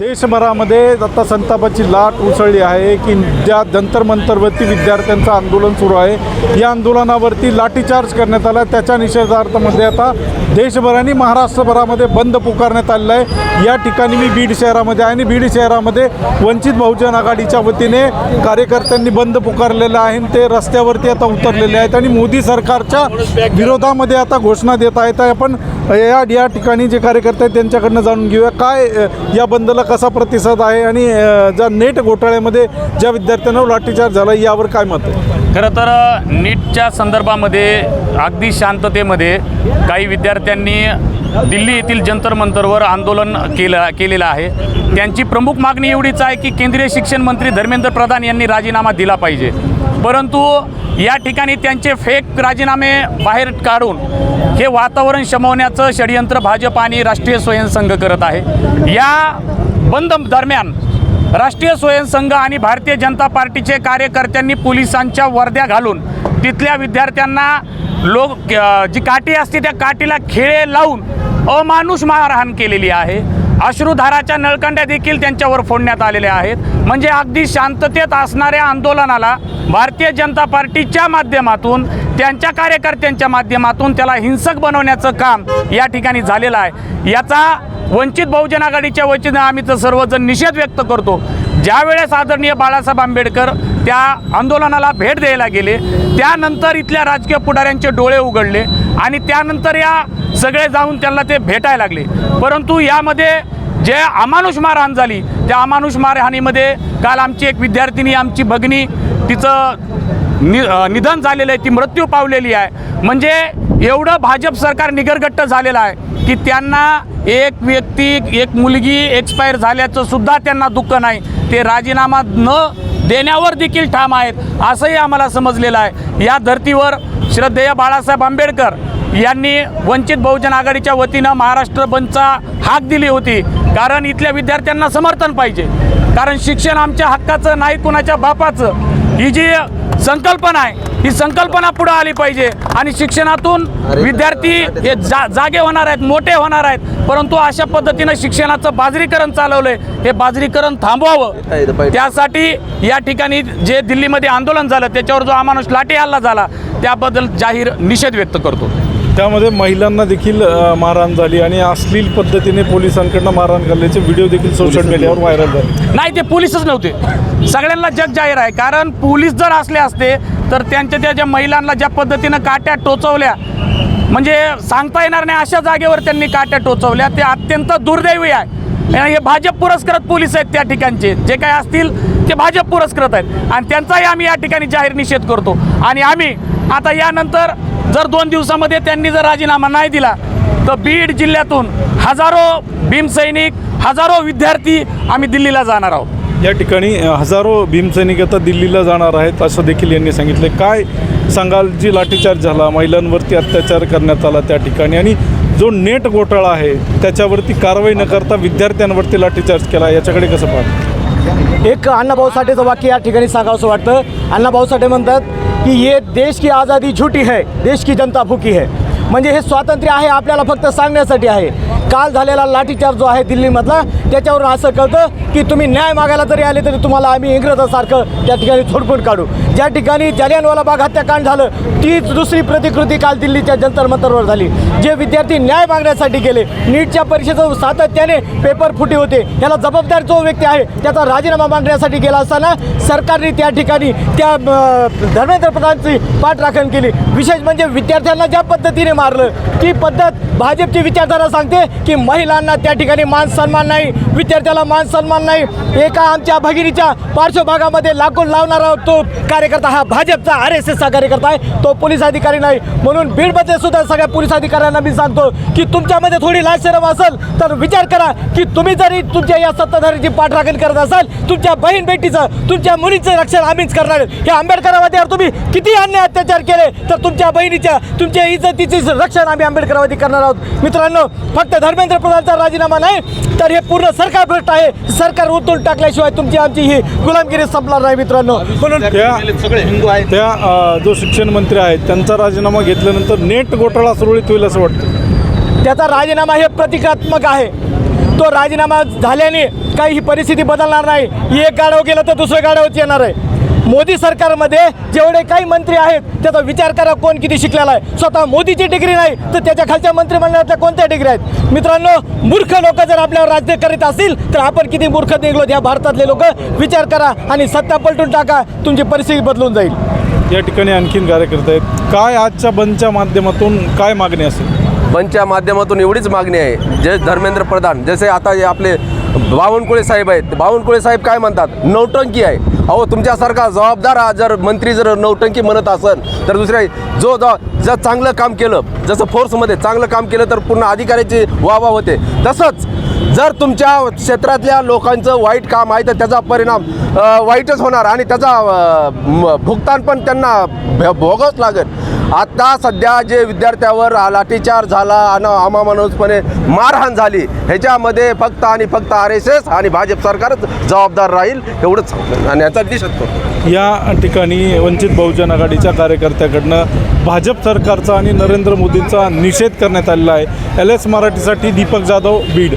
देशभरामध्ये आता संतापाची लाट उसळली आहे की ज्या जंतर मंतरवरती विद्यार्थ्यांचं आंदोलन सुरू आहे, या आंदोलनावरती लाठीचार्ज करण्यात आला। त्याच्या निषेधार्थामध्ये आता देशभराने महाराष्ट्रभरामध्ये बंद पुकारण्यात आलेला आहे। या ठिकाणी मी बीड शहरामध्ये आहे आणि बीड शहरामध्ये वंचित बहुजन आघाडीच्या वतीने कार्यकर्त्यांनी बंद पुकारलेला आहे। ते रस्त्यावरती आता उतरलेले आहेत आणि मोदी सरकारच्या विरोधामध्ये आता घोषणा देत आहेत। आपण या ठिकाणी जे कार्यकर्ते आहेत त्यांच्याकडनं जाणून घेऊया काय या बंदला कसा प्रतिसाद आहे आणि ज्या नेट घोटाळ्यामध्ये ज्या विद्यार्थ्यांना लाठीचार्ज झाला यावर काय मत आहे। खरं तर नीटच्या संदर्भामध्ये अगदी शांततेमध्ये काही विद्यार्थ्यांनी दिल्ली येथील जंतर मंतरवर आंदोलन केलेलं आहे। त्यांची प्रमुख मागणी एवढीच आहे की केंद्रीय शिक्षण मंत्री धर्मेंद्र प्रधान यांनी राजीनामा दिला पाहिजे, परंतु या ठिकाणी त्यांचे फेक राजीनामे बाहेर काढून हे वातावरण शमवण्याचं षडयंत्र भाजप आणि राष्ट्रीय स्वयंसंघ करत आहे। या बंद दरम्यान राष्ट्रीय स्वयंसंघ आणि भारतीय जनता पार्टीचे कार्यकर्त्यांनी पोलिसांच्या वर्द्या घालून तिथल्या विद्यार्थ्यांना जी काठी असते त्या काठीला खिळे लावून अमानुष मारहाण केलेली आहे। अश्रुधाराच्या नळकांड्या देखील त्यांच्यावर फोडण्यात आलेल्या आहेत। म्हणजे अगदी शांततेत असणाऱ्या आंदोलनाला भारतीय जनता पार्टीच्या माध्यमातून त्यांच्या कार्यकर्त्यांच्या माध्यमातून त्याला हिंसक बनवण्याचं काम या ठिकाणी झालेलं आहे। याचा वंचित बहुजन आघाडीच्या वतीने आम्ही तर सर्वजण निषेध व्यक्त करतो। ज्यावेळेस आदरणीय बाळासाहेब आंबेडकर त्या आंदोलनाला भेट द्यायला गेले त्यानंतर इथल्या राजकीय पुढाऱ्यांचे डोळे उघडले आणि त्यानंतर या सगळे जाऊन त्यांना ते भेटायला लागले, परंतु यामध्ये जे अमानुष मारहाण झाली त्या अमानुष मारहाणीमध्ये काल आमची एक विद्यार्थिनी, आमची भगिनी, तिचं निधन झालेलं आहे, ती मृत्यू पावलेली आहे। म्हणजे एवढं भाजप सरकार निगरगट्ट झालेलं आहे की त्यांना एक व्यक्ती, एक मुलगी एक्सपायर झाल्याचं सुद्धा त्यांना दुःख नाही, ते राजीनामा न देण्यावर देखील ठाम आहेत असंही आम्हाला समजलेलं आहे। या धर्तीवर श्रद्धेय बाळासाहेब आंबेडकर यांनी वंचित बहुजन आघाडीच्या वतीनं महाराष्ट्र बंदचा हाक दिली होती, कारण इथल्या विद्यार्थ्यांना समर्थन पाहिजे, कारण शिक्षण आमच्या हक्काचं नाही कुणाच्या बापाचं, ही जी संकल्पना आहे ही संकल्पना पुढे आली पाहिजे आणि शिक्षणातून विद्यार्थी हे जागे होणार आहेत, मोठे होणार आहेत। परंतु अशा पद्धतीनं शिक्षणाचं बाजरीकरण चालवलंय, हे बाजरीकरण थांबवावं। त्यासाठी या ठिकाणी जे दिल्लीमध्ये आंदोलन झालं त्याच्यावर जो अमानुष लाठी हल्ला झाला त्याबद्दल जाहीर निषेध व्यक्त करतो। त्यामध्ये महिलांना देखील मारहाण झाली आणि अश्लील पद्धतीने पोलिसांकडनं मारहाण करण्याचे व्हिडिओ देखील सोशल मीडियावर व्हायरल झाले। नाही, ते पोलीसच नव्हते, सगळ्यांना जग जाहीर आहे, कारण पोलीस जर असले असते तर त्यांच्या ज्या महिलांना ज्या पद्धतीनं काट्या टोचवल्या म्हणजे सांगता येणार नाही अशा जागेवर त्यांनी काट्या टोचवल्या, ते अत्यंत दुर्दैवी आहे। हे भाजप पुरस्कृत पोलीस आहेत, त्या ठिकाणचे जे काही असतील ते भाजप पुरस्कृत आहेत आणि त्यांचाही आम्ही या ठिकाणी जाहीर निषेध करतो। आणि आम्ही आता यानंतर जर 2 दिवसामध्ये त्यांनी जर राजीनामा नाही दिला तर बीड जिल्ह्यातून हजारो भीमसैनिक, हजारो विद्यार्थी आम्ही दिल्लीला जाणार आहोत। या ठिकाणी हजारो भीमसैनिक आता दिल्लीला जाणार आहेत असं देखील यांनी सांगितले। काय सांगाल, जी लाठीचार्ज झाला, महिलांवरती अत्याचार करण्यात आला त्या ठिकाणी आणि जो नेट घोटाळा आहे त्याच्यावरती कारवाई न करता विद्यार्थ्यांवरती लाठीचार्ज केला, याच्याकडे कसं पाहता? एक अण्णाभाऊ साठेचं वाक्य या ठिकाणी सांगावंसं वाटतं। अण्णाभाऊ साठे म्हणतात की ये देश की आज़ादी झूठी है, देश की जनता भूकी है। म्हणजे हे स्वातंत्र्य आहे आपल्याला फक्त सांगण्यासाठी आहे। काल झालेला लाठीचार्ज जो आहे दिल्लीमधला त्याच्यावरून असं कळतं की तुम्ही न्याय मागायला जरी आले तरी तुम्हाला आम्ही इंग्रजासारखं त्या ठिकाणी झोडपून काढू। ज्या ठिकाणी जालियनवाला बाग हत्याकांड झालं तीच दुसरी प्रतिकृती काल दिल्लीच्या जंतर मंतरवर झाली। जे विद्यार्थी न्याय मागण्यासाठी गेले, नीटच्या परीक्षेचं सातत्याने पेपर फुटे होते, याला जबाबदार जो व्यक्ती आहे त्याचा राजीनामा मागण्यासाठी गेला असताना सरकारने त्या ठिकाणी त्या धर्मेंद्र प्रधानची पाठराखण केली। विशेष म्हणजे विद्यार्थ्यांना ज्या पद्धतीने मारलं ती पद्धत भाजपची विचारधारा सांगते की महिलांना त्या ठिकाणी मान सन्मान नाही, विद्यार्थ्याला मान सन्मान नाही। एका आमच्या भगिनीच्या पार्श्वभागामध्ये लाकूड लावणारा तो कार्यकर्ता हा भाजपचा RSSचा कार्यकर्ता आहे, तो पोलीस अधिकारी नाही। म्हणून बीडमध्ये सुद्धा सगळ्या पोलीस अधिकाऱ्यांना मी सांगतो की तुमच्यामध्ये थोडी लाजशरम असेल तर विचार करा की तुम्ही जरी तुमच्या या सत्ताधारीची पाठराखण करत असाल, तुमच्या बहीण बेटीचं, तुमच्या मुलीचं रक्षण आम्हीच करणार। या आंबेडकरावतीवर तुम्ही किती अन्याय अत्याचार केले तर तुमच्या बहिणीच्या, तुमच्या इज्जतीचे रक्षण आम्ही आंबेडकरावती करणार आहोत। मित्रांनो, फक्त धर्मेंद्र प्रधानचा राजीनामा नाही तर हे पूर्ण सरकार भ्रष्ट आहे। सरकार उतरून टाकल्याशिवाय तुमची आमची ही गुलामगिरी संपणार नाही मित्रांनो। म्हणून त्या जो शिक्षण मंत्री आहेत त्यांचा राजीनामा घेतल्यानंतर नेट घोटाळा सुरळीत होईल असं वाटतं? त्याचा राजीनामा हे प्रतिकात्मक आहे, तो राजीनामा झाल्याने काही ही परिस्थिती बदलणार नाही. एक गाडावर गेलं तर दुसऱ्या गाडावरच येणार आहे. मोदी सरकारमध्ये जेवढे काही मंत्री आहेत त्याचा विचार करा कोण किती शिकलेला आहे. स्वतः मोदीची डिग्री नाही तर त्याच्या खालच्या मंत्रिमंडळातल्या कोणत्या डिग्री आहेत. मित्रांनो, मूर्ख लोक जर आपल्यावर राज्य करीत असतील तर आपण किती मूर्ख निघलो या भारतातले लोक. विचार करा आणि सत्ता पलटून टाका, तुमची परिस्थिती बदलून जाईल. या ठिकाणी आणखीन कार्यकर्ते आहेत. काय आजच्या बंदच्या माध्यमातून काय मागणी असेल? बंदच्या माध्यमातून एवढीच मागणी आहे, जे धर्मेंद्र प्रधान जसे आता जे आपले बावनकुळे साहेब आहेत, बावनकुळे साहेब काय म्हणतात, नौटंकी आहे. अहो, तुमच्यासारखा जबाबदार जर मंत्री जर नौटंकी म्हणत असेल तर दुसऱ्या जर चांगलं काम केलं, जसं फोर्समध्ये चांगलं काम केलं तर पूर्ण अधिकाऱ्याची वाहवा होते. तसंच जर तुमच्या क्षेत्रातल्या लोकांचं वाईट काम आहे तर त्याचा परिणाम वाईटच होणार आणि त्याचा भुगतान पण त्यांना भोगावंच लागेल. आता सध्या जे विद्यार्थ्यावर लाठीचार्ज झाला आणि अमानुषपणे मारहाण झाली, ह्याच्यामध्ये फक्त आणि फक्त RSS आणि भाजप सरकारच जबाबदार राहील एवढंच सांगतो आणि याचा निषेध करतो. या ठिकाणी वंचित बहुजन आघाडीच्या कार्यकर्त्याकडनं भाजप सरकारचा आणि नरेंद्र मोदींचा निषेध करण्यात आलेला आहे. LS मराठीसाठी दीपक जाधव, बीड.